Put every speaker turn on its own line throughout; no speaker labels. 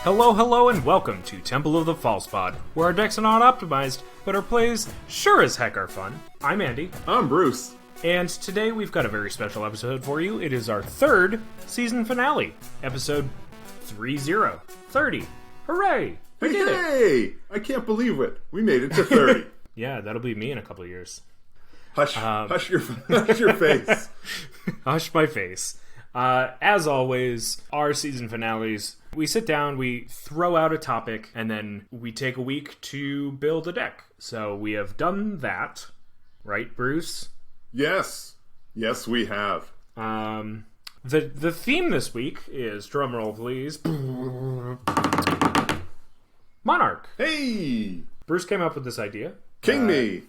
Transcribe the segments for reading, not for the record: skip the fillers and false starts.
Hello, hello, and welcome to Temple of the False Pod, where our decks are not optimized, but our plays sure as heck are fun. I'm Andy.
I'm Bruce.
And today we've got a very special episode for you. It is our third season finale, episode 30. Hooray! We did it!
Hey! I can't believe it. We made it to 30.
Yeah, that'll be me in a couple of years.
Hush your face.
Hush my face. As always, our season finales, we sit down, we throw out a topic, and then we take a week to build a deck. So we have done that, right, Bruce?
Yes, we have.
The theme this week is, drumroll please, MONARCH.
Hey!
Bruce came up with this idea.
King me!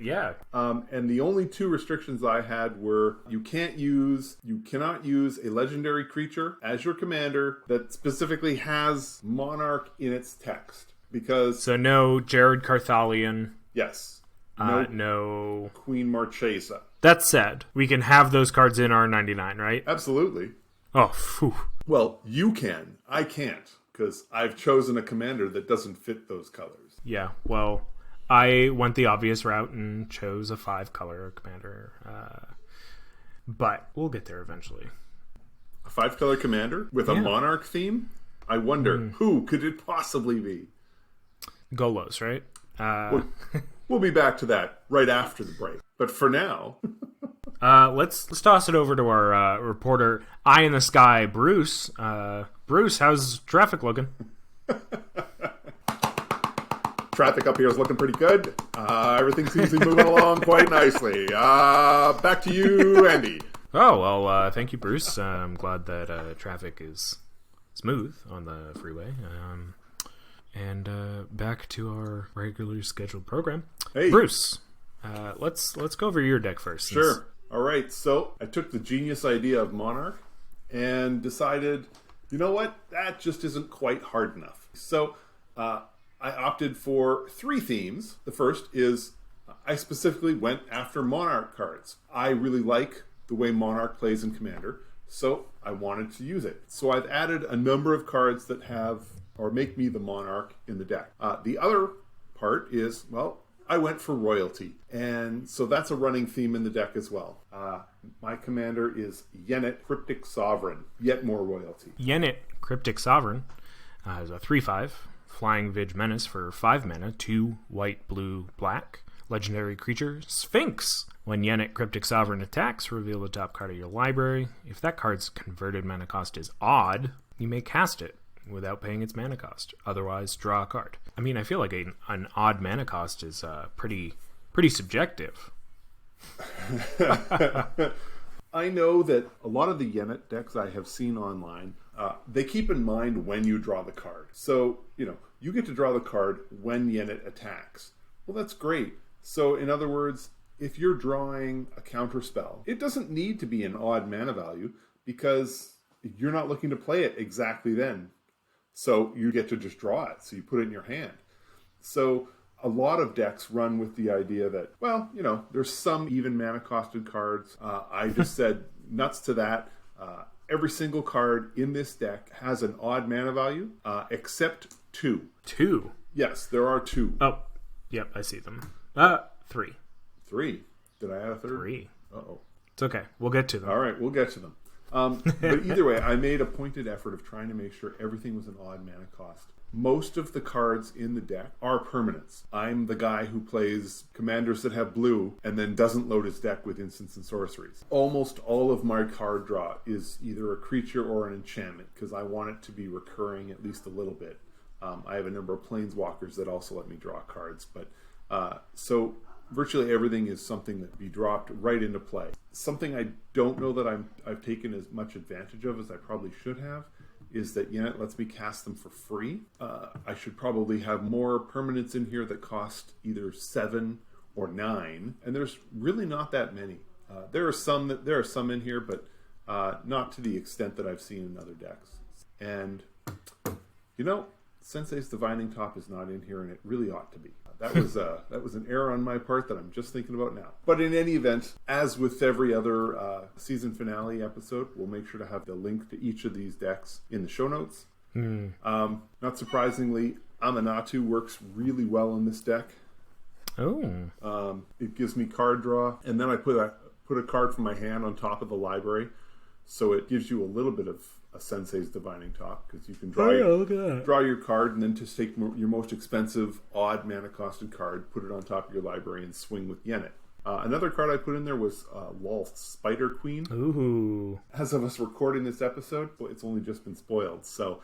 Yeah.
And the only two restrictions I had were you cannot use a legendary creature as your commander that specifically has Monarch in its text. Because...
So no Jared Carthalion.
Yes.
No
Queen Marchesa.
That said, we can have those cards in our 99, right?
Absolutely.
Oh, phew.
Well, you can. I can't. Because I've chosen a commander that doesn't fit those colors.
Yeah, well... I went the obvious route and chose a 5-color commander. But we'll get there eventually.
A 5-color commander with a Monarch theme? I wonder, who could it possibly be?
Golos, right?
We'll be back to that right after the break. But for now...
let's toss it over to our reporter, Eye in the Sky, Bruce. Bruce, how's traffic looking?
Traffic up here is looking pretty good. Everything seems to be moving along quite nicely. Back to you, Andy.
Oh, well, thank you, Bruce. I'm glad that traffic is smooth on the freeway. And back to our regularly scheduled program.
Hey.
Bruce, let's go over your deck first.
Sure. All right, so I took the genius idea of Monarch and decided, you know what? That just isn't quite hard enough. So, I opted for 3 themes. The first is I specifically went after Monarch cards. I really like the way Monarch plays in Commander, so I wanted to use it. So I've added a number of cards that have or make me the Monarch in the deck. The other part is, well, I went for royalty, and so that's a running theme in the deck as well. My commander is Yennet, Cryptic Sovereign, yet more royalty.
Yennet, Cryptic Sovereign, is a 3/5. Flying Vig Menace for 5 mana, 2 white, blue, black. Legendary creature, Sphinx. When Yennet Cryptic Sovereign attacks, reveal the top card of your library. If that card's converted mana cost is odd, you may cast it without paying its mana cost. Otherwise, draw a card. I mean, I feel like an odd mana cost is pretty subjective.
I know that a lot of the Yennet decks I have seen online, they keep in mind when you draw the card. So, you get to draw the card when Yennet attacks. Well, that's great. So, in other words, if you're drawing a counter spell, it doesn't need to be an odd mana value because you're not looking to play it exactly then. So, you get to just draw it. So, you put it in your hand. So, a lot of decks run with the idea that, well, there's some even mana costed cards. I just said nuts to that. Every single card in this deck has an odd mana value, except 2.
2?
Yes, there are 2.
Oh, yep, I see them. 3.
3? Did I add a third?
3.
Uh-oh.
It's okay. We'll get to them.
All right, we'll get to them. But either way, I made a pointed effort of trying to make sure everything was an odd mana cost. Most of the cards in the deck are permanents. I'm the guy who plays commanders that have blue and then doesn't load his deck with instants and sorceries. Almost all of my card draw is either a creature or an enchantment because I want it to be recurring at least a little bit. I have a number of planeswalkers that also let me draw cards. But so virtually everything is something that be dropped right into play. Something I don't know that I've taken as much advantage of as I probably should have is that Yennet lets me cast them for free. I should probably have more permanents in here that cost either 7 or 9, and there's really not that many. There are some in here, but not to the extent that I've seen in other decks. And Sensei's Divining Top is not in here, and it really ought to be. That was an error on my part that I'm just thinking about now. But in any event, as with every other season finale episode, we'll make sure to have the link to each of these decks in the show notes. Not surprisingly, Amanatu works really well in this deck.
Oh.
It gives me card draw, and then I put a card from my hand on top of the library, so it gives you a little bit of a Sensei's Divining Top, because you can draw your card, and then just take your most expensive, odd mana costed card, put it on top of your library, and swing with Yennet. Another card I put in there was Lolth, Spider Queen.
Ooh.
As of us recording this episode, it's only just been spoiled, so...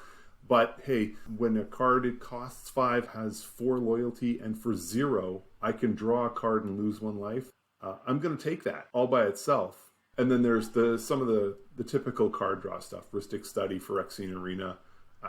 But hey, when a card it costs 5, has 4 loyalty, and for 0, I can draw a card and lose 1 life. I'm going to take that all by itself. And then there's some of the typical card draw stuff. Rhystic Study, Phyrexian Arena.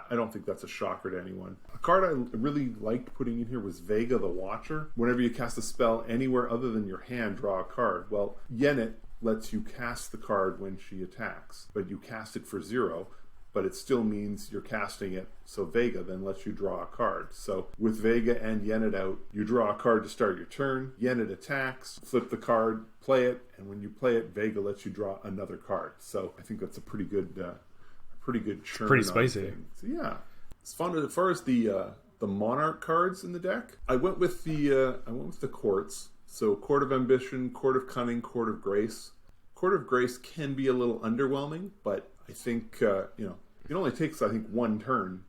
I don't think that's a shocker to anyone. A card I really liked putting in here was Vega the Watcher. Whenever you cast a spell anywhere other than your hand, draw a card. Well, Yennet lets you cast the card when she attacks, but you cast it for 0. But it still means you're casting it, so Vega then lets you draw a card. So with Vega and Yennet out, you draw a card to start your turn, Yennet attacks, flip the card, play it, and when you play it, Vega lets you draw another card. So I think that's a pretty good churn.
Pretty spicy.
So yeah, it's fun. As far as the Monarch cards in the deck, I went with the courts. So Court of Ambition, Court of Cunning, Court of Grace. Court of Grace can be a little underwhelming, but I think it only takes, I think, 1 turn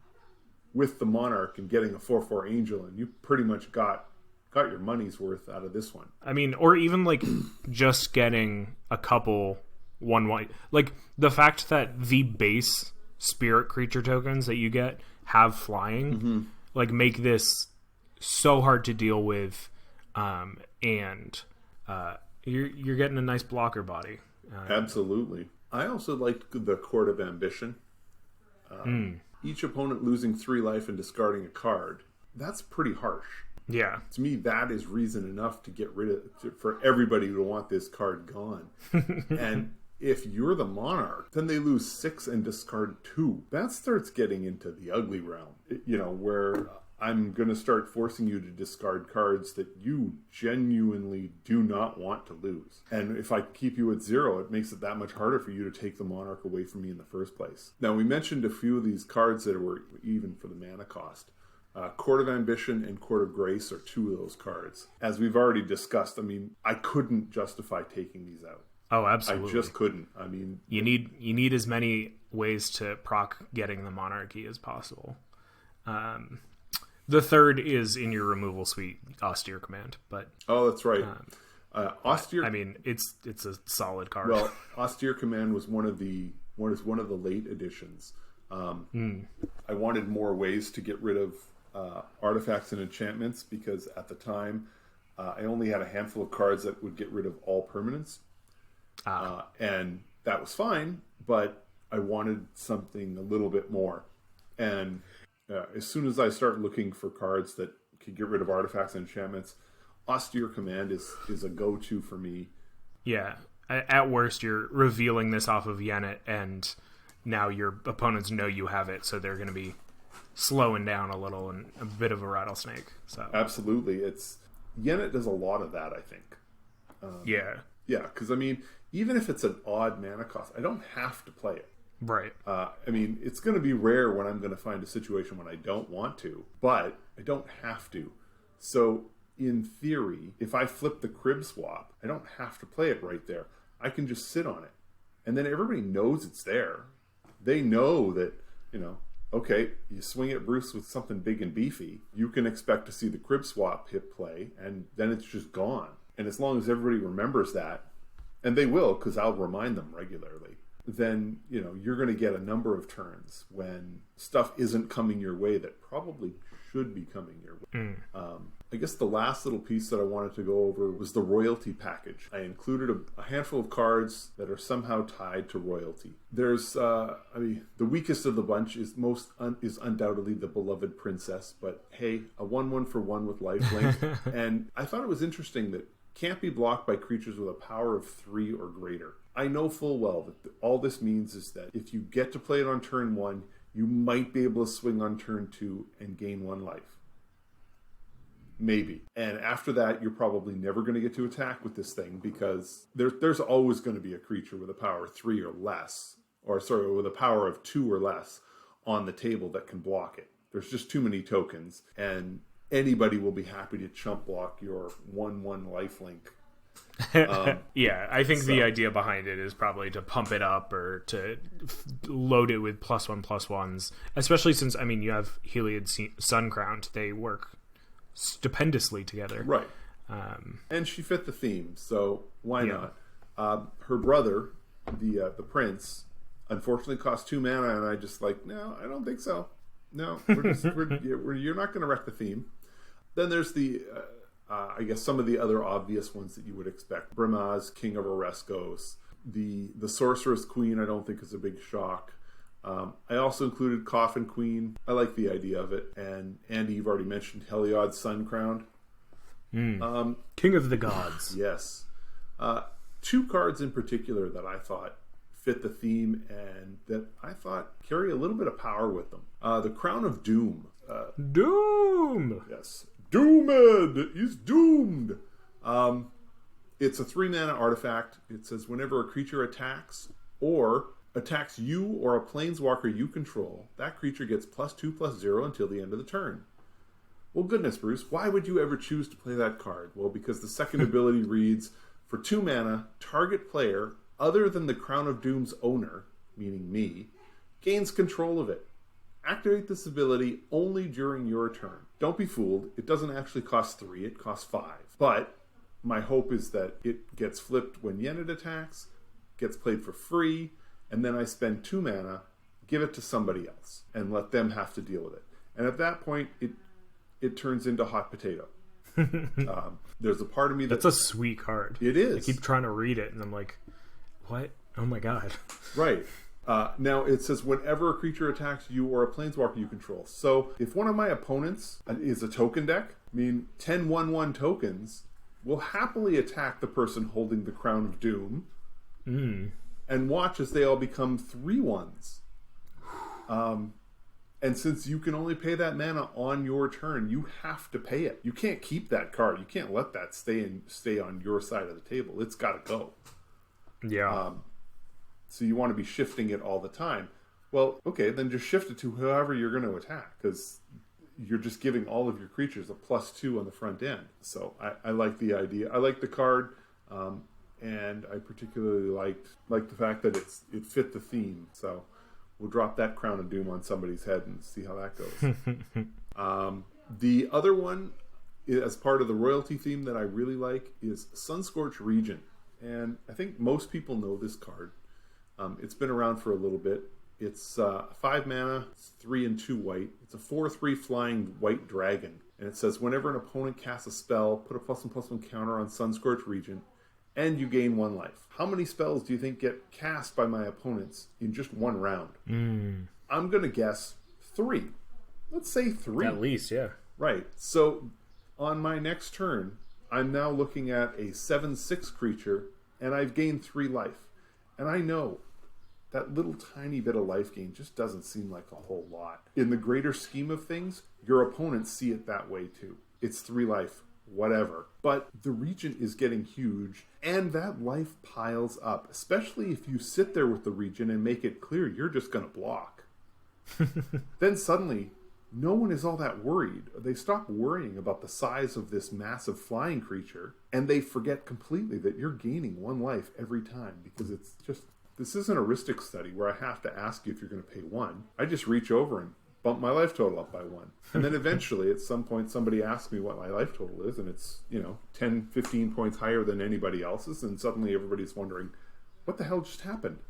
with the Monarch and getting a 4/4 Angel, and you pretty much got your money's worth out of this one.
I mean, or even like just getting a couple 1/1, like the fact that the base spirit creature tokens that you get have flying, like make this so hard to deal with, and you're getting a nice blocker body.
Absolutely. I also liked the Court of Ambition. Each opponent losing 3 life and discarding a card. That's pretty harsh.
Yeah.
To me, that is reason enough to get rid of, for everybody to want this card gone. And if you're the Monarch, then they lose 6 and discard 2. That starts getting into the ugly realm, where I'm going to start forcing you to discard cards that you genuinely do not want to lose. And if I keep you at 0, it makes it that much harder for you to take the Monarch away from me in the first place. Now, we mentioned a few of these cards that were even for the mana cost. Court of Ambition and Court of Grace are 2 of those cards. As we've already discussed, I mean, I couldn't justify taking these out.
Oh, absolutely.
I just couldn't. I mean...
You need as many ways to proc getting the Monarchy as possible. The third is in your removal suite, Austere Command. But
oh, that's right. Austere.
I mean, it's a solid card.
Well, Austere Command was one of the late additions. I wanted more ways to get rid of artifacts and enchantments, because at the time I only had a handful of cards that would get rid of all permanents, and that was fine. But I wanted something a little bit more, and as soon as I start looking for cards that can get rid of artifacts and enchantments, Austere Command is a go-to for me.
Yeah. At worst, you're revealing this off of Yennet, and now your opponents know you have it, so they're going to be slowing down a little and a bit of a rattlesnake. So
absolutely. Yennet does a lot of that, I think.
Yeah,
because, I mean, even if it's an odd mana cost, I don't have to play it.
Right.
I mean, it's going to be rare when I'm going to find a situation when I don't want to, but I don't have to. So, in theory, if I flip the crib swap, I don't have to play it right there. I can just sit on it. And then everybody knows it's there. They know that, okay, you swing at Bruce with something big and beefy, you can expect to see the crib swap hit play, and then it's just gone. And as long as everybody remembers that, and they will, because I'll remind them regularly, then you're going to get a number of turns when stuff isn't coming your way that probably should be coming your way. I guess the last little piece that I wanted to go over was the royalty package. I included a handful of cards that are somehow tied to royalty. There's, the weakest of the bunch is undoubtedly the Beloved Princess, but hey, a 1/1 for 1 with lifelink. And I thought it was interesting that can't be blocked by creatures with a power of 3 or greater. I know full well that all this means is that if you get to play it on turn 1, you might be able to swing on turn 2 and gain 1 life. Maybe. And after that, you're probably never going to get to attack with this thing, because there's always going to be a creature with a power of 3 or less, with a power of 2 or less on the table that can block it. There's just too many tokens, and anybody will be happy to chump block your 1/1 lifelink.
Yeah, I think the idea behind it is probably to pump it up or to load it with +1/+1s, especially since, I mean, you have Heliod Suncrowned. They work stupendously together.
Right. And she fit the theme, so why not? Her brother, the prince, unfortunately cost 2 mana, and I just no, I don't think so. No, you're not going to wreck the theme. Then there's the... I guess some of the other obvious ones that you would expect. Brimaz, King of Oreskos. The Sorceress Queen, I don't think is a big shock. I also included Coffin Queen. I like the idea of it. And Andy, you've already mentioned Heliod Suncrowned.
King of the Gods.
Yes. 2 cards in particular that I thought fit the theme and that I thought carry a little bit of power with them. The Crown of Doom.
Doom!
Yes. Doomed is doomed. It's a 3 mana artifact. It says whenever a creature attacks or attacks you or a planeswalker you control, that creature gets +2/+0 until the end of the turn. Well, goodness, Bruce, why would you ever choose to play that card? Well, because the second ability reads, for 2 mana, target player other than the Crown of Doom's owner, meaning me, gains control of it. Activate this ability only during your turn. Don't be fooled. It doesn't actually cost 3, it costs 5. But my hope is that it gets flipped when Yennet attacks, gets played for free, and then I spend 2 mana, give it to somebody else, and let them have to deal with it. And at that point, it turns into hot potato. There's a part of me
that's a sweet card.
It is.
I keep trying to read it, and I'm like, what? Oh my god.
Right. Now, it says whenever a creature attacks you or a planeswalker you control. So, if one of my opponents is a token deck, I mean, 10/1/1 tokens will happily attack the person holding the Crown of Doom and watch as they all become 3/1s. And since you can only pay that mana on your turn, you have to pay it. You can't keep that card. You can't let that stay on your side of the table. It's got to go.
Yeah.
So you want to be shifting it all the time. Well, okay, then just shift it to whoever you're going to attack, because you're just giving all of your creatures a +2 on the front end. So I like the idea. I like the card, and I particularly liked the fact that it fit the theme. So we'll drop that Crown of Doom on somebody's head and see how that goes. The other one, as part of the royalty theme that I really like, is Sunscorched Regent. And I think most people know this card. It's been around for a little bit. It's 5 mana, it's 3 and 2 white. It's a 4/3 flying white dragon. And it says, whenever an opponent casts a spell, put a +1/+1 counter on Sunscorched Regent, and you gain 1 life. How many spells do you think get cast by my opponents in just 1 round? I'm going to guess 3. Let's say 3.
At least, yeah.
Right. So on my next turn, I'm now looking at a 7/6 creature, and I've gained 3 life. And I know that little tiny bit of life gain just doesn't seem like a whole lot. In the greater scheme of things, your opponents see it that way too. It's 3 life, whatever. But the Regent is getting huge, and that life piles up, especially if you sit there with the Regent and make it clear you're just going to block. Then suddenly, no one is all that worried. They stop worrying about the size of this massive flying creature, and they forget completely that you're gaining 1 life every time, because it's just... This isn't a Ristic study where I have to ask you if you're going to pay 1. I just reach over and bump my life total up by 1. And then eventually, at some point, somebody asks me what my life total is, and it's, 10, 15 points higher than anybody else's, and suddenly everybody's wondering, what the hell just happened?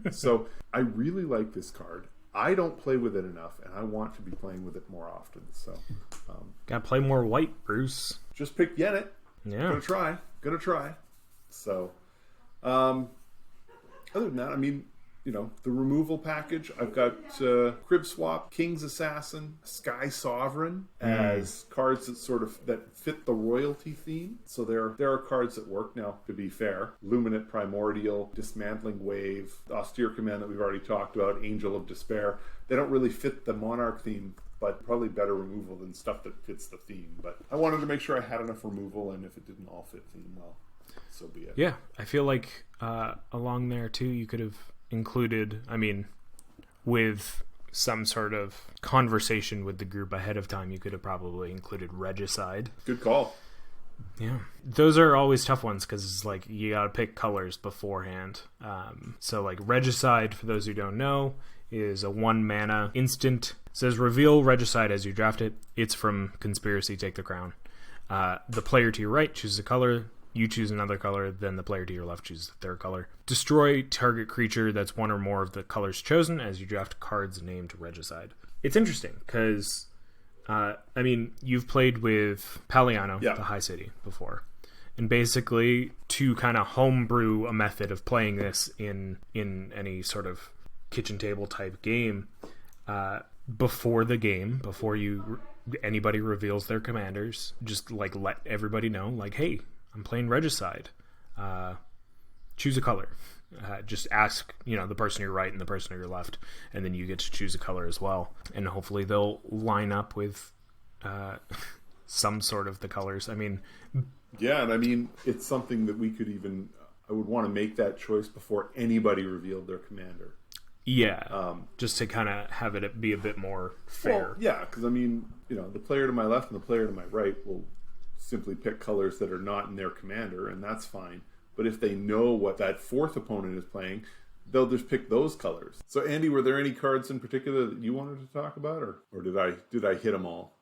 So I really like this card. I don't play with it enough, and I want to be playing with it more often. So,
gotta play more white, Bruce.
Just pick Yennet.
Yeah.
Gonna try. So, other than that, I mean, the removal package, I've got Crib Swap, King's Assassin, Sky Sovereign as cards that fit the royalty theme. So there are cards that work. Now, to be fair, Luminate Primordial, Dismantling Wave, Austere Command that we've already talked about, Angel of Despair, they don't really fit the Monarch theme, but probably better removal than stuff that fits the theme. But I wanted to make sure I had enough removal, and if it didn't all fit theme, well, so be it.
Yeah, I feel like along there too, you could have included, with some sort of conversation with the group ahead of time, you could have probably included Regicide.
Good call.
Yeah, those are always tough ones because it's like you gotta pick colors beforehand. So like Regicide, for those who don't know, is a 1 mana instant. It says reveal Regicide as you draft it. It's from Conspiracy Take the Crown. The player to your right chooses a color. You choose another color, then the player to your left chooses the third color. Destroy target creature that's one or more of the colors chosen as you draft cards named Regicide. It's interesting because, you've played with Paliano, the High City, before. And basically, to kind of homebrew a method of playing this in any sort of kitchen table type game, before the game, before anybody reveals their commanders, just like let everybody know, like, hey, I'm playing Regicide. Choose a color. Just ask, the person to your right and the person to your left, and then you get to choose a color as well. And hopefully they'll line up with some sort of the colors.
Yeah, and it's something that we could even... I would want to make that choice before anybody revealed their commander.
Yeah, just to kind of have it be a bit more fair.
Well, yeah, because the player to my left and the player to my right will simply pick colors that are not in their commander, and that's fine. But if they know what that fourth opponent is playing, they'll just pick those colors. So, Andy, were there any cards in particular that you wanted to talk about, or did I hit them all?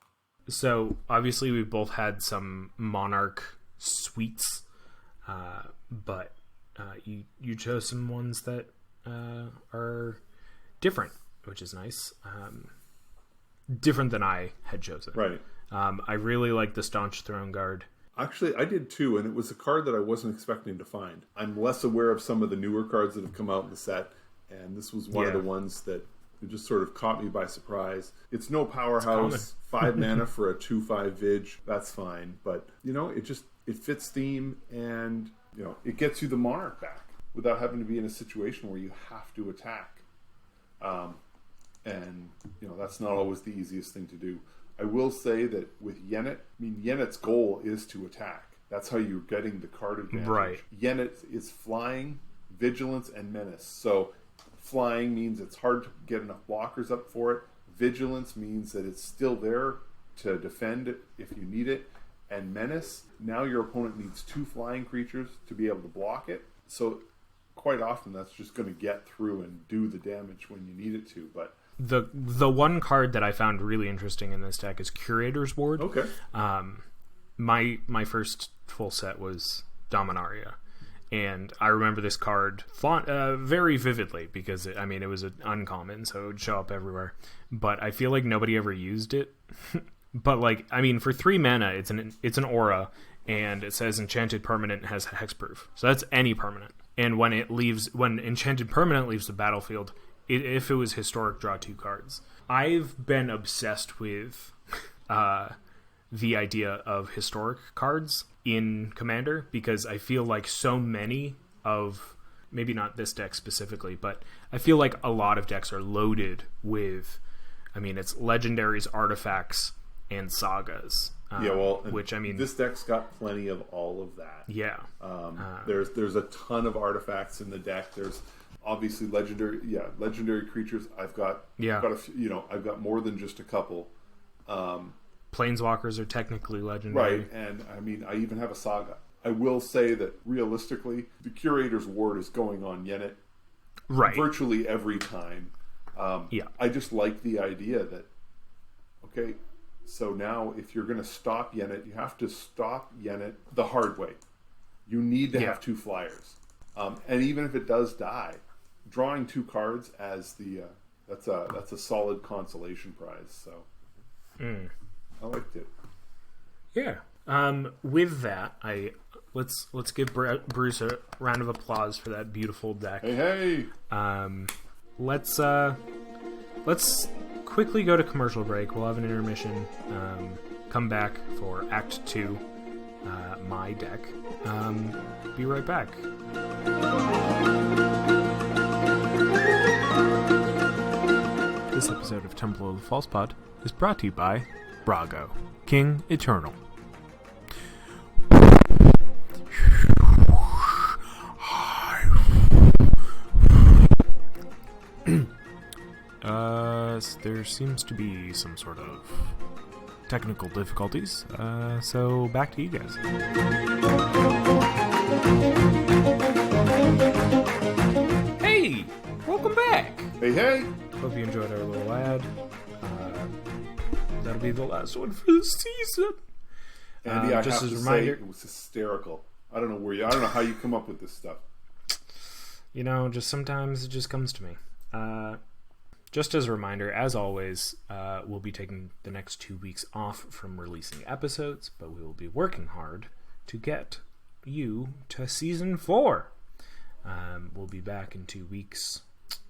So, obviously, we both had some Monarch suites, but you chose some ones that are different, which is nice. Different than I had chosen.
Right.
I really like the Staunch Throne Guard.
Actually, I did too, and it was a card that I wasn't expecting to find. I'm less aware of some of the newer cards that have come out in the set, and this was one of the ones that just sort of caught me by surprise. It's no powerhouse, 5 mana for a 2/5 Vig, that's fine, but it fits theme, and it gets you the Monarch back without having to be in a situation where you have to attack. And that's not always the easiest thing to do. I will say that with Yennet, Yennet's goal is to attack. That's how you're getting the card advantage.
Right.
Yennet is flying, vigilance, and menace. So flying means it's hard to get enough blockers up for it. Vigilance means that it's still there to defend if you need it. And menace, now your opponent needs 2 flying creatures to be able to block it. So quite often that's just going to get through and do the damage when you need it to. But
the one card that I found really interesting in this deck is Curator's Ward.
Okay.
My first full set was Dominaria, and I remember this card very vividly because it was an uncommon, so it would show up everywhere. But I feel like nobody ever used it. But for 3 mana, it's an aura, and it says Enchanted Permanent has hexproof, so that's any permanent. And when Enchanted Permanent leaves the battlefield, if it was historic, draw 2 cards. I've been obsessed with the idea of historic cards in Commander because I feel like so many of, maybe not this deck specifically, but I feel like a lot of decks are loaded with, it's legendaries, artifacts, and sagas.
This deck's got plenty of all of that.
Yeah.
There's a ton of artifacts in the deck. There's obviously legendary creatures. I've got a few, I've got more than just a couple.
Planeswalkers are technically legendary,
right? And I even have a saga. I will say that realistically, the Curator's Ward is going on Yennet,
right?
Virtually every time. I just like the idea that so now if you're going to stop Yennet, you have to stop Yennet the hard way. You need to have 2 flyers, and even if it does die, drawing 2 cards as that's a solid consolation prize. So I liked it.
Yeah. With that, let's give Bruce a round of applause for that beautiful deck.
Hey.
Let's quickly go to commercial break. We'll have an intermission. Come back for Act 2, my deck. Be right back. This episode of Temple of the False Pod is brought to you by Brago, King Eternal. There seems to be some sort of technical difficulties, so back to you guys. Hey! Welcome back!
Hey!
Hope you enjoyed our little ad. That'll be the last one for the season.
Andy, I
just
have
as
to
a reminder,
say, it was hysterical. I don't know how you come up with this stuff.
You know, just sometimes it just comes to me. Just as a reminder, as always, we'll be taking the next 2 weeks off from releasing episodes, but we will be working hard to get you to season 4. We'll be back in 2 weeks.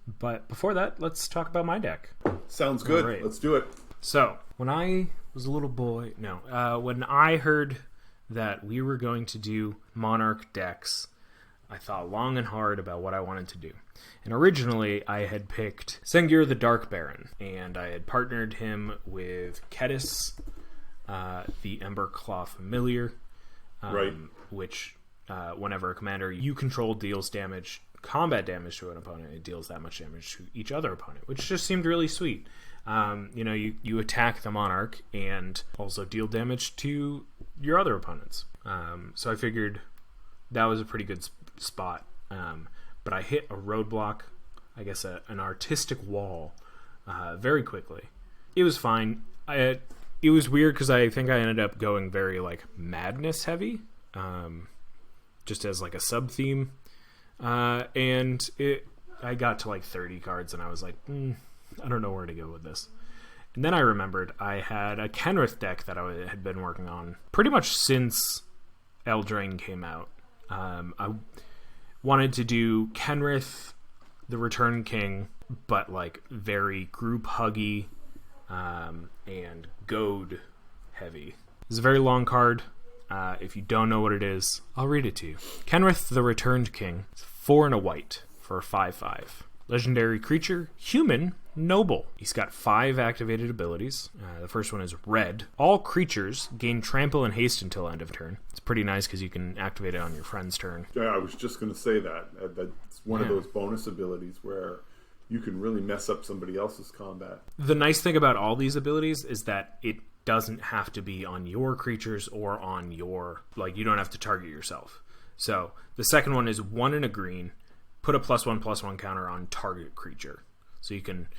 But before that, let's talk about my deck.
Sounds good.
Right.
Let's do it.
So, when I was a little boy... when I heard that we were going to do Monarch decks, I thought long and hard about what I wanted to do. And originally, I had picked Sengir the Dark Baron, and I had partnered him with Kedis, the Emberclaw Familiar,
Right.
which, whenever a commander you control deals combat damage to an opponent, it deals that much damage to each other opponent, which just seemed really sweet. You attack the Monarch and also deal damage to your other opponents. So I figured that was a pretty good spot. But I hit a roadblock, I guess an artistic wall, very quickly. It was fine. It was weird because I think I ended up going very madness heavy, just as a sub theme. And I got to 30 cards and I was like, I don't know where to go with this. And then I remembered I had a Kenrith deck that I had been working on pretty much since Eldraine came out. I wanted to do Kenrith, the Return King, but very group huggy and goad heavy. It's a very long card. If you don't know what it is, I'll read it to you. Kenrith, the Returned King, 4 and a white for a 5/5. Legendary creature, human, noble. He's got 5 activated abilities. The first one is red. All creatures gain trample and haste until end of turn. It's pretty nice because you can activate it on your friend's turn.
Yeah, I was just going to say that. That's one of those bonus abilities where you can really mess up somebody else's combat.
The nice thing about all these abilities is that it doesn't have to be on your creatures or on your... you don't have to target yourself. So, the second one is 1 and a green. Put a +1/+1 counter on target creature. So you can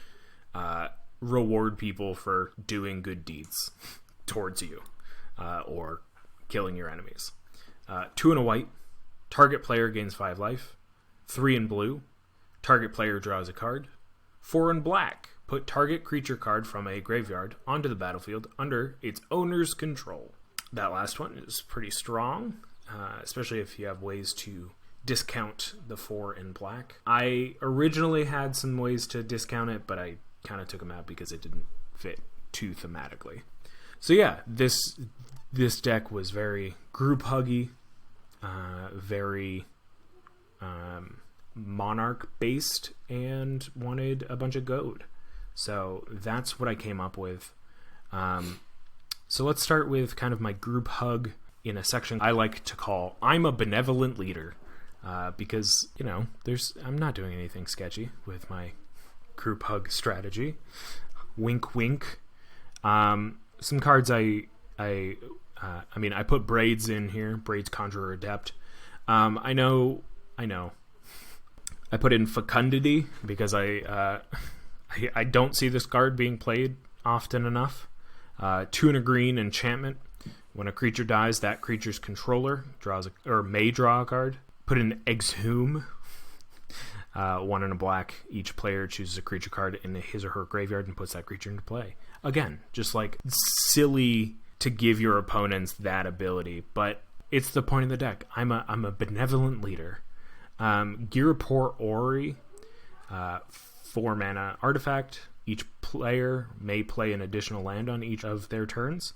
reward people for doing good deeds towards you or killing your enemies. 2 and a white. Target player gains 5 life. 3 in blue. Target player draws a card. 4 in black. Put target creature card from a graveyard onto the battlefield under its owner's control. That last one is pretty strong, especially if you have ways to discount the 4 in black. I originally had some ways to discount it, but I kind of took them out because it didn't fit too thematically. So yeah, this deck was very group huggy, very Monarch based, and wanted a bunch of goad. So that's what I came up with. So let's start with kind of my group hug in a section I like to call I'm a Benevolent Leader. Because, I'm not doing anything sketchy with my group hug strategy. Wink, wink. Some cards I put Braids in here. Braids Conjurer Adept. I know. I put in Fecundity because I don't see this card being played often enough. 2 and a green enchantment. When a creature dies, that creature's controller may draw a card. Put in Exhume. 1 and a black. Each player chooses a creature card in his or her graveyard and puts that creature into play. Again, just silly to give your opponents that ability, but it's the point of the deck. I'm a Benevolent Leader. Girapor Ori, 4 mana artifact. Each player may play an additional land on each of their turns.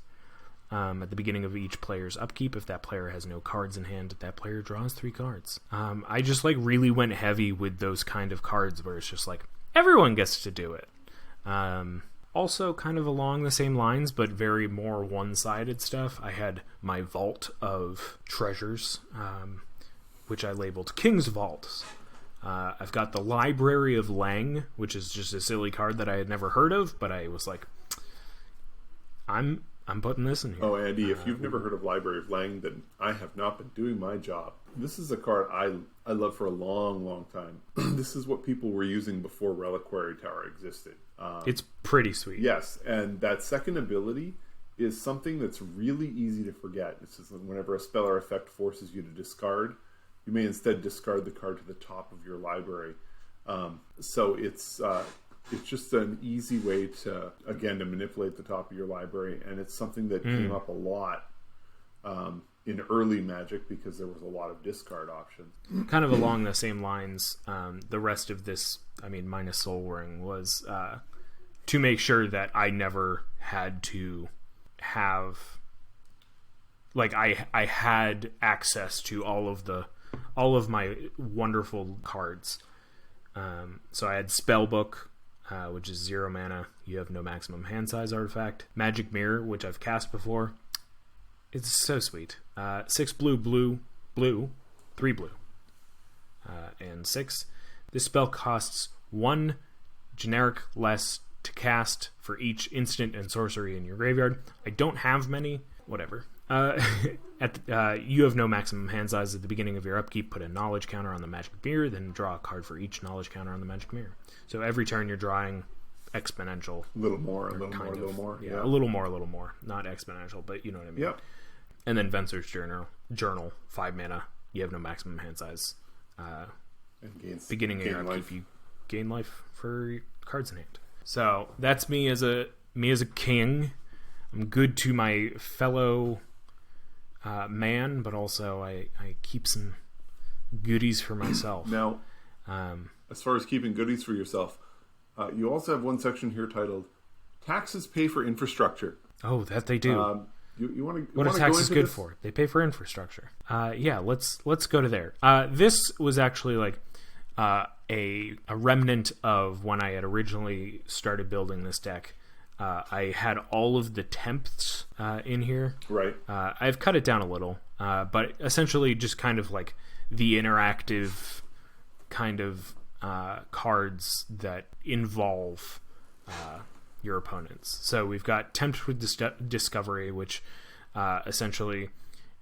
At the beginning of each player's upkeep, if that player has no cards in hand, that player draws 3 cards. I just really went heavy with those kind of cards where it's just everyone gets to do it. Also kind of along the same lines, but very more one-sided stuff. I had my Vault of Treasures, which I labeled King's Vaults. I've got the Library of Lang, which is just a silly card that I had never heard of, but I was like, I'm putting this in here.
Oh, Andy, if you've never heard of Library of Lang, then I have not been doing my job. This is a card I love for a long, long time. This is what people were using before Reliquary Tower existed.
It's pretty sweet.
Yes, and that second ability is something that's really easy to forget. It's just whenever a spell or effect forces you to discard, you may instead discard the card to the top of your library. So it's just an easy way to manipulate the top of your library, and it's something that came up a lot in early Magic because there was a lot of discard options.
Kind of along the same lines, the rest of this, minus Soul Ring, was to make sure that I never had to have, like, I had access to all of my wonderful cards. So I had Spellbook, which is 0 mana. You have no maximum hand size artifact. Magic Mirror, which I've cast before. It's so sweet. 6 blue, 3 blue, and 6. This spell costs 1 generic less to cast for each instant and sorcery in your graveyard. I don't have many. Whatever. You have no maximum hand size at the beginning of your upkeep. Put a knowledge counter on the Magic Mirror, then draw a card for each knowledge counter on the Magic Mirror. So every turn you're drawing exponential.
A little more.
Yeah, a little more. Not exponential, but you know what I mean.
Yep.
And then Venser's Journal, 5 mana. You have no maximum hand size. Beginning of your upkeep, you gain life for cards in hand. So that's me as a king. I'm good to my fellow man, but also I keep some goodies for myself.
Now, as far as keeping goodies for yourself, you also have one section here titled "Taxes Pay for Infrastructure."
Oh, that they do.
You want to?
What are taxes good for? They pay for infrastructure. Yeah, let's go to there. This was actually like a remnant of when I had originally started building this deck. I had all of the temps in here.
Right.
I've cut it down a little, but essentially just kind of like the interactive kind of cards that involve your opponents. So we've got Tempt with Discovery, which essentially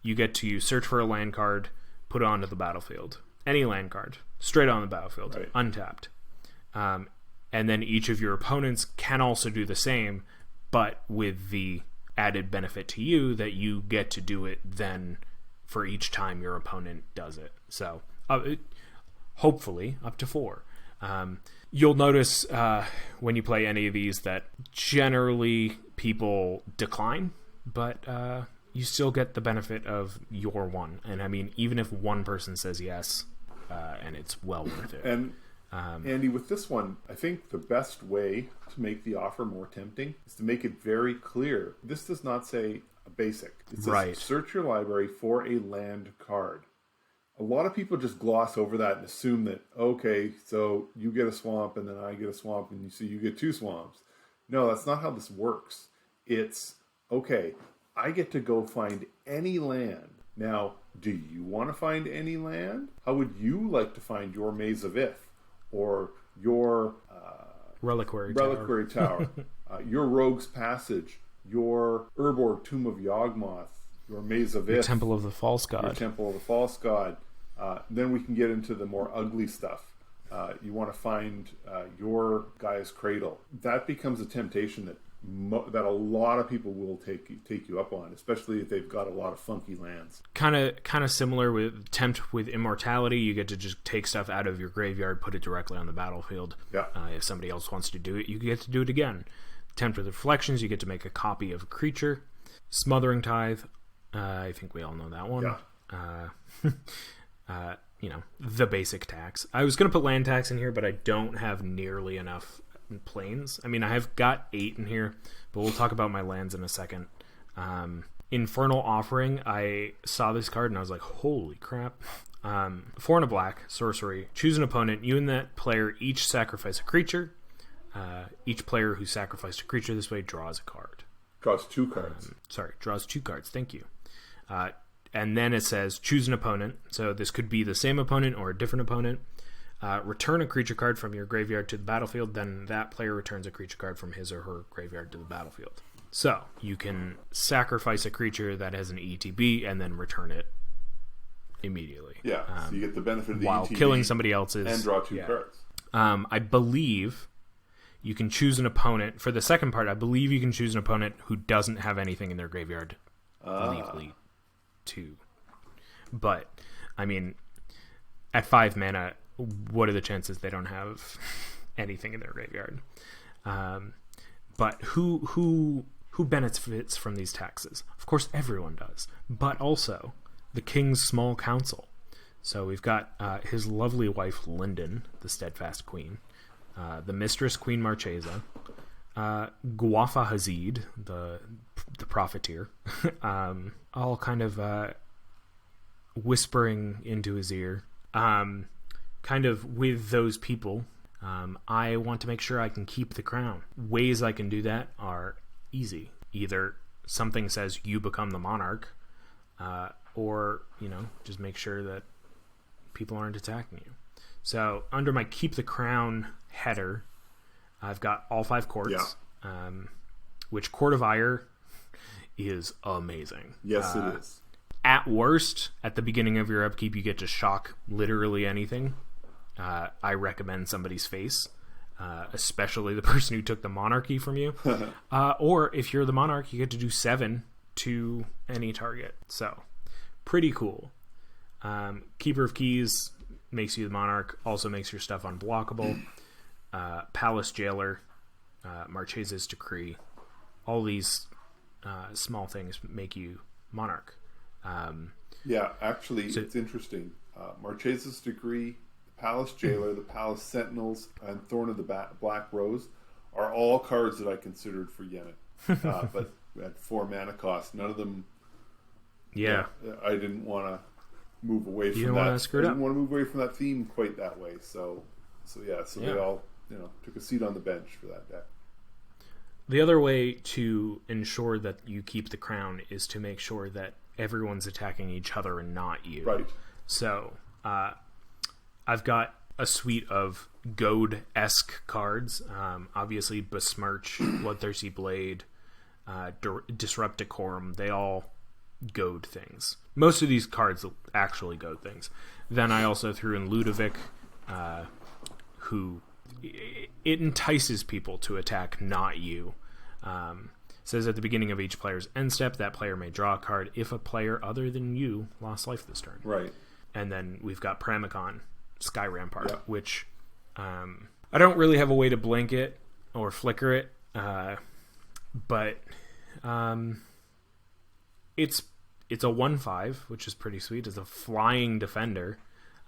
you get to search for a land card, put it onto the battlefield. Any land card, straight on the battlefield, right. Untapped. And then each of your opponents can also do the same, but with the added benefit to you that you get to do it then for each time your opponent does it. So hopefully up to 4. You'll notice when you play any of these that generally people decline, but you still get the benefit of your one. And even if one person says yes, and it's well worth it.
And Andy, with this one, I think the best way to make the offer more tempting is to make it very clear. This does not say a basic. It says
right.
Search your library for a land card. A lot of people just gloss over that and assume that, okay, so you get a swamp and then I get a swamp and you get 2 swamps. No, that's not how this works. It's, okay, I get to go find any land. Now, do you want to find any land? How would you like to find your Maze of Ith? Or your
Reliquary
Tower, your Rogue's Passage, your Urborg Tomb of Yawgmoth, your Maze of Ith,
Temple of the False God.
Your Temple of the False God. Then we can get into the more ugly stuff. You want to find your Gaia's Cradle. That becomes a temptation that a lot of people will take you up on, especially if they've got a lot of funky lands.
Kind of similar with Tempt with Immortality. You get to just take stuff out of your graveyard, put it directly on the battlefield.
Yeah.
If somebody else wants to do it, you get to do it again. Tempt with Reflections, you get to make a copy of a creature. Smothering Tithe, I think we all know that one.
Yeah.
The basic tax. I was going to put land tax in here, but I don't have nearly enough planes. I have got 8 in here, but we'll talk about my lands in a second. Infernal Offering, I saw this card and I was like, holy crap. 4 and a black, sorcery. Choose an opponent. You and that player each sacrifice a creature. Each player who sacrificed a creature this way draws a card.
Draws 2 cards.
Draws 2 cards. Thank you. And then it says choose an opponent. So this could be the same opponent or a different opponent. return a creature card from your graveyard to the battlefield, then that player returns a creature card from his or her graveyard to the battlefield. So you can sacrifice a creature that has an ETB and then return it immediately.
Yeah, so you get the benefit of the
while
ETB
killing somebody else's
and draw 2 cards.
I believe you can choose an opponent for the second part. I believe you can choose an opponent who doesn't have anything in their graveyard legally too. But I mean, at 5 mana, what are the chances they don't have anything in their graveyard? But who benefits from these taxes? Of course, everyone does, but also the King's Small Council. So we've got his lovely wife, Linden, the Steadfast Queen, the Mistress, Queen Marchesa, Guafa Hazid, the Profiteer, all kind of whispering into his ear. Kind of with those people, I want to make sure I can keep the crown. Ways I can do that are easy. Either something says you become the monarch, or, just make sure that people aren't attacking you. So under my Keep the Crown header, I've got all 5 courts, which Court of Ire is amazing.
Yes, it is.
At worst, at the beginning of your upkeep, you get to shock literally anything. I recommend somebody's face, especially the person who took the monarchy from you. Or if you're the monarch, you get to do 7 to any target. So, pretty cool. Keeper of Keys makes you the monarch, also makes your stuff unblockable. Palace Jailer, Marchesa's Decree, all these small things make you monarch.
Actually, it's interesting. Marchesa's Decree, the Palace Jailer, the Palace Sentinels, and Thorn of the Black Rose are all cards that I considered for Yennet. But at 4 mana cost, none of them. I didn't want to move away from that. I didn't want to move away from that theme quite that way. So they all took a seat on the bench for that deck.
The other way to ensure that you keep the crown is to make sure that everyone's attacking each other and not you.
Right.
So I've got a suite of goad-esque cards. Obviously, Besmirch, Bloodthirsty Blade, Disrupt Decorum, they all goad things. Most of these cards actually goad things. Then I also threw in Ludovic, who it entices people to attack, not you. Says at the beginning of each player's end step, that player may draw a card if a player other than you lost life this turn.
Right.
And then we've got Pramicon, Sky Rampart, which I don't really have a way to blink it or flicker it, but it's a 1/5, which is pretty sweet. It's a flying defender.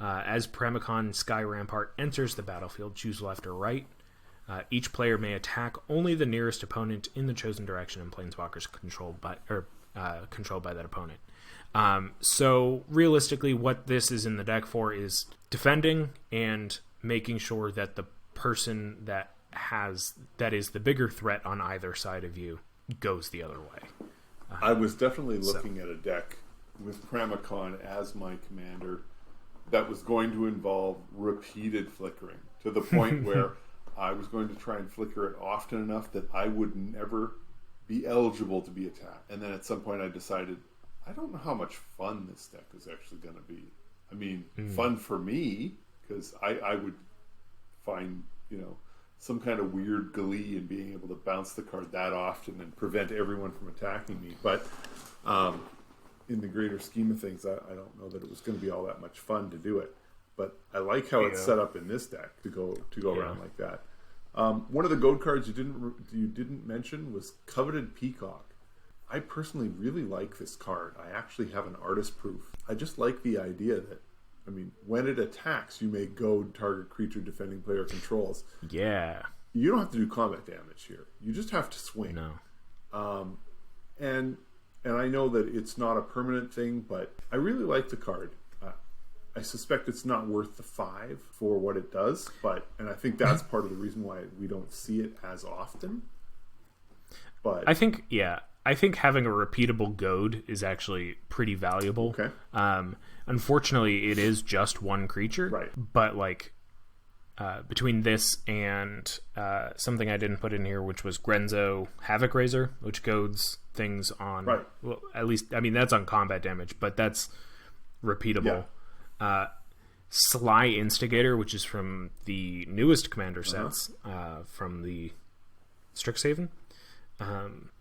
As Pramicon Sky Rampart enters the battlefield, choose left or right. Each player may attack only the nearest opponent in the chosen direction, and planeswalkers controlled by that opponent. So realistically, what this is in the deck for is defending and making sure that the person that is the bigger threat on either side of you goes the other way.
I was definitely looking at a deck with Pramicon as my commander that was going to involve repeated flickering to the point where I was going to try and flicker it often enough that I would never be eligible to be attacked. And then at some point I decided, I don't know how much fun this deck is actually going to be. I mean, fun for me, because I would find, some kind of weird glee in being able to bounce the card that often and prevent everyone from attacking me. But in the greater scheme of things, I don't know that it was going to be all that much fun to do it. But I like how it's set up in this deck to go around like that. One of the gold cards you didn't mention was Coveted Peacock. I personally really like this card. I actually have an artist proof. I just like the idea that, when it attacks, you may goad target creature defending player controls.
Yeah.
You don't have to do combat damage here. You just have to swing.
No.
And I know that it's not a permanent thing, but I really like the card. I suspect it's not worth the 5 for what it does, and I think that's part of the reason why we don't see it as often. But
I think having a repeatable goad is actually pretty valuable.
Okay.
Unfortunately, it is just one creature.
Right.
But between this and something I didn't put in here, which was Grenzo Havoc Razor, which goads things on.
Right.
Well, at least, I mean, that's on combat damage, but that's repeatable.
Yeah.
Sly Instigator, which is from the newest Commander sets, from the Strixhaven,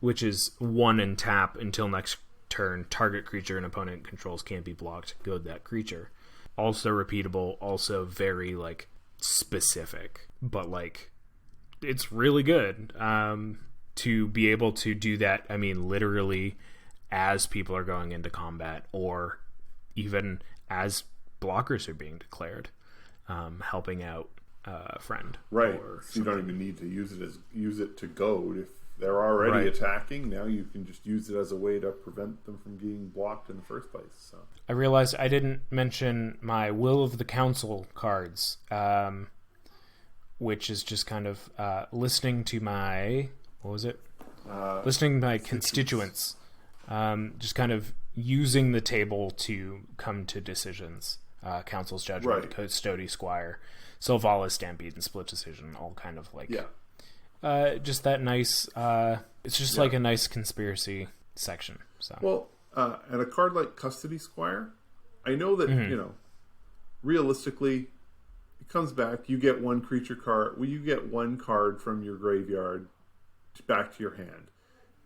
which is 1 and tap until next turn. Target creature an opponent controls can't be blocked. Goad that creature. Also repeatable, also very, like, specific, but, like, it's really good to be able to do that. I mean, literally as people are going into combat, or even as blockers are being declared, helping out a friend.
Right. So you don't even need to use it to goad. If they're already attacking, now you can just use it as a way to prevent them from getting blocked in the first place. So
I realized I didn't mention my Will of the Council cards, which is just kind of listening to my listening to my constituents, just kind of using the table to come to decisions. Council's Judgment, Custody Squire, Sylvala Stampede, and Split Decision, all kind of like just that nice. It's just like a nice conspiracy section. So
and a card like Custody Squire, I know that realistically, it comes back. You get one creature card. Well, you get one card from your graveyard back to your hand,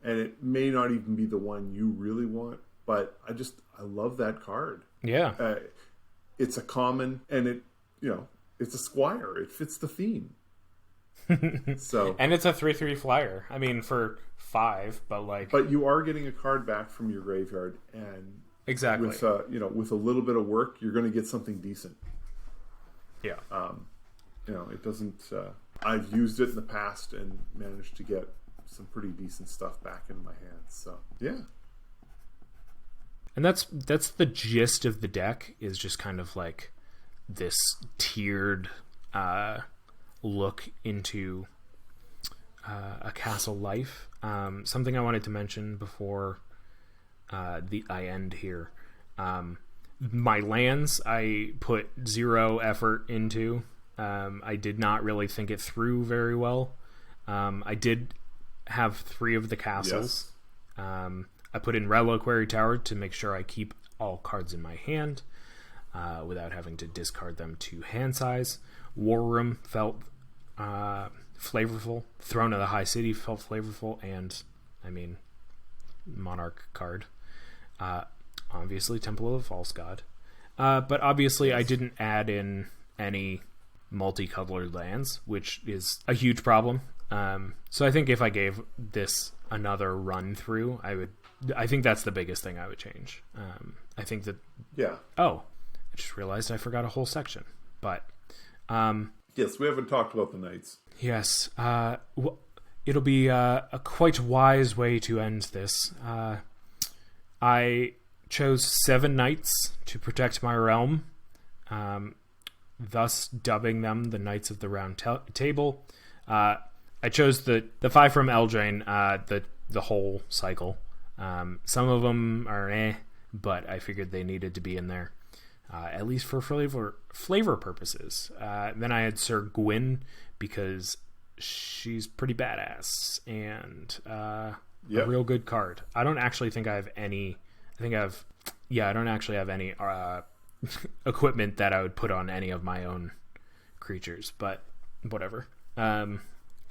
and it may not even be the one you really want. But I love that card.
Yeah.
It's a common, and it's a squire. It fits the theme. So,
and it's a 3/3 flyer. I mean, for 5, but
you are getting a card back from your graveyard, and
exactly
with with a little bit of work, you're going to get something decent.
Yeah.
It doesn't. I've used it in the past and managed to get some pretty decent stuff back into my hands. So yeah.
And that's the gist of the deck, is just kind of like this tiered look into a castle life. Something I wanted to mention before I end here. My lands, I put 0 effort into. I did not really think it through very well. I did have 3 of the castles. Yes. I put in Reliquary Tower to make sure I keep all cards in my hand without having to discard them to hand size. War Room felt flavorful. Throne of the High City felt flavorful. And, I mean, Monarch card. Obviously, Temple of the False God. But obviously, I didn't add in any multicolored lands, which is a huge problem. So I think if I gave this another run through, I think that's the biggest thing I would change. I think that...
Yeah.
Oh, I just realized I forgot a whole section. But...
yes, we haven't talked about the knights.
Yes. It'll be a quite wise way to end this. I chose 7 knights to protect my realm, thus dubbing them the Knights of the Round Table. I chose the 5 from Eldraine, the whole cycle. Some of them are but I figured they needed to be in there, at least for flavor purposes. Then I had Sir Gwyn, because she's pretty badass and a real good card. I don't actually think I have any. I don't actually have any equipment that I would put on any of my own creatures, but whatever. And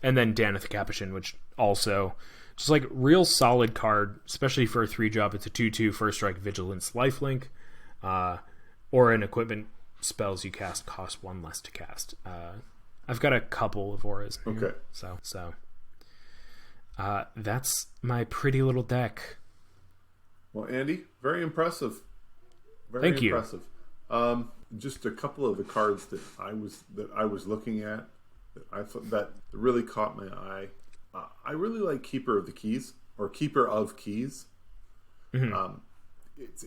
then Daneth the Capuchin, which also just like real solid card, especially for a 3-drop. It's a 2/2 first strike vigilance lifelink, or an equipment spells you cast cost 1 less to cast. I've got a couple of auras here,
okay.
So that's my pretty little deck.
Well, Andy, very impressive.
Thank you.
Impressive. Just a couple of the cards that I was looking at that I thought that really caught my eye. I really like Keeper of the Keys, or Keeper of Keys. Mm-hmm.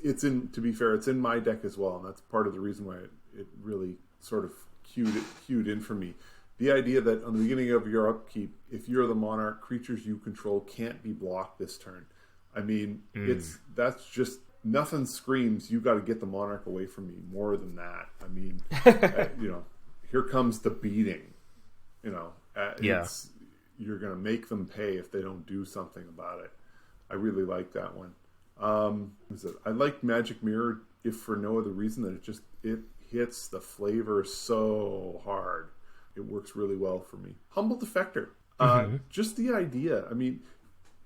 It's in. To be fair, it's in my deck as well, and that's part of the reason why it really sort of cued in for me. The idea that on the beginning of your upkeep, if you're the monarch, creatures you control can't be blocked this turn. I mean, that's just nothing screams you got to get the monarch away from me more than that. I mean, here comes the beating. You know,
Yeah.
You're going to make them pay if they don't do something about it. I really like that one. I like Magic Mirror, if for no other reason than it hits the flavor so hard. It works really well for me. Humble Defector. Just the idea. I mean,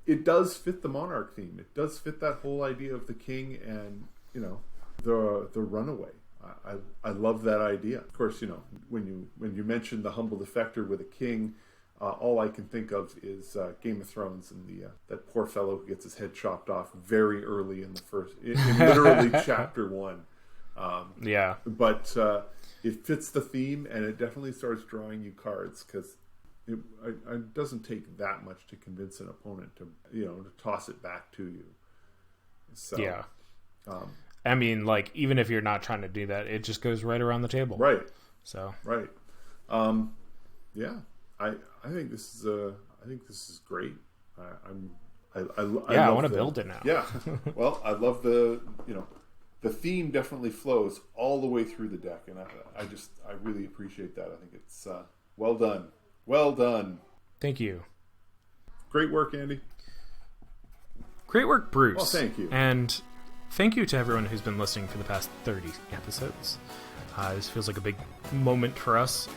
it does fit the Monarch theme. It does fit that whole idea of the king and, you know, the runaway. I love that idea. Of course, you know, when you mention the Humble Defector with a king, all I can think of is Game of Thrones and that poor fellow who gets his head chopped off very early in in literally chapter 1.
Yeah.
But it fits the theme, and it definitely starts drawing you cards, because it doesn't take that much to convince an opponent to toss it back to you. So,
yeah. I mean, like, even if you're not trying to do that, it just goes right around the table.
Right.
So.
Right. Yeah. I think this is great.
I want to build it now.
Yeah. Well, I love the theme definitely flows all the way through the deck, and I really appreciate that. I think it's well done. Well done.
Thank you.
Great work, Andy.
Great work, Bruce.
Well, thank you.
And thank you to everyone who's been listening for the past 30 episodes. This feels like a big moment for us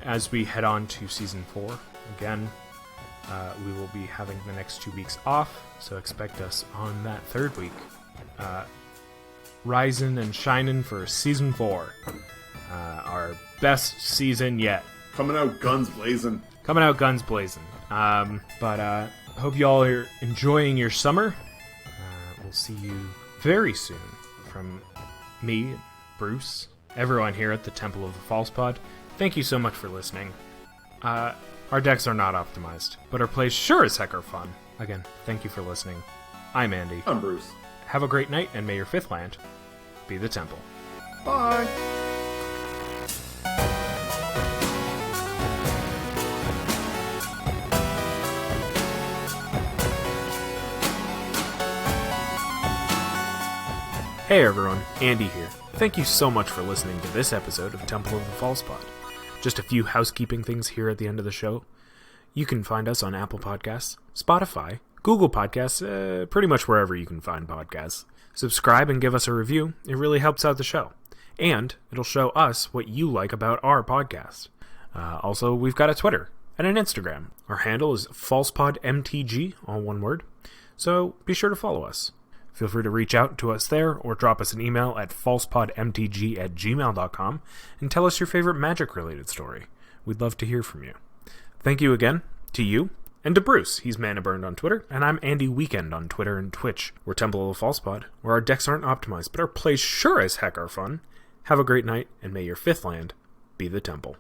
as we head on to Season 4. Again, we will be having the next 2 weeks off, so expect us on that third week. Rising and shining for Season 4. Our best season yet.
Coming out guns blazing.
But hope you all are enjoying your summer. We'll see you very soon from me, Bruce, everyone here at the Temple of the False Pod. Thank you so much for listening. Our decks are not optimized, but our plays sure as heck are fun. Again, thank you for listening. I'm Andy.
I'm Bruce.
Have a great night, and may your 5th land be the Temple.
Bye!
Hey everyone, Andy here. Thank you so much for listening to this episode of Temple of the False Pod. Just a few housekeeping things here at the end of the show. You can find us on Apple Podcasts, Spotify, Google Podcasts, pretty much wherever you can find podcasts. Subscribe and give us a review. It really helps out the show. And it'll show us what you like about our podcast. Also, we've got a Twitter and an Instagram. Our handle is FalsePodMTG, all one word. So be sure to follow us. Feel free to reach out to us there or drop us an email at falsepodmtg@gmail.com and tell us your favorite magic-related story. We'd love to hear from you. Thank you again to you and to Bruce. He's Mana Burned on Twitter, and I'm Andy Weekend on Twitter and Twitch. We're Temple of the False Pod, where our decks aren't optimized, but our plays sure as heck are fun. Have a great night, and may your 5th land be the Temple.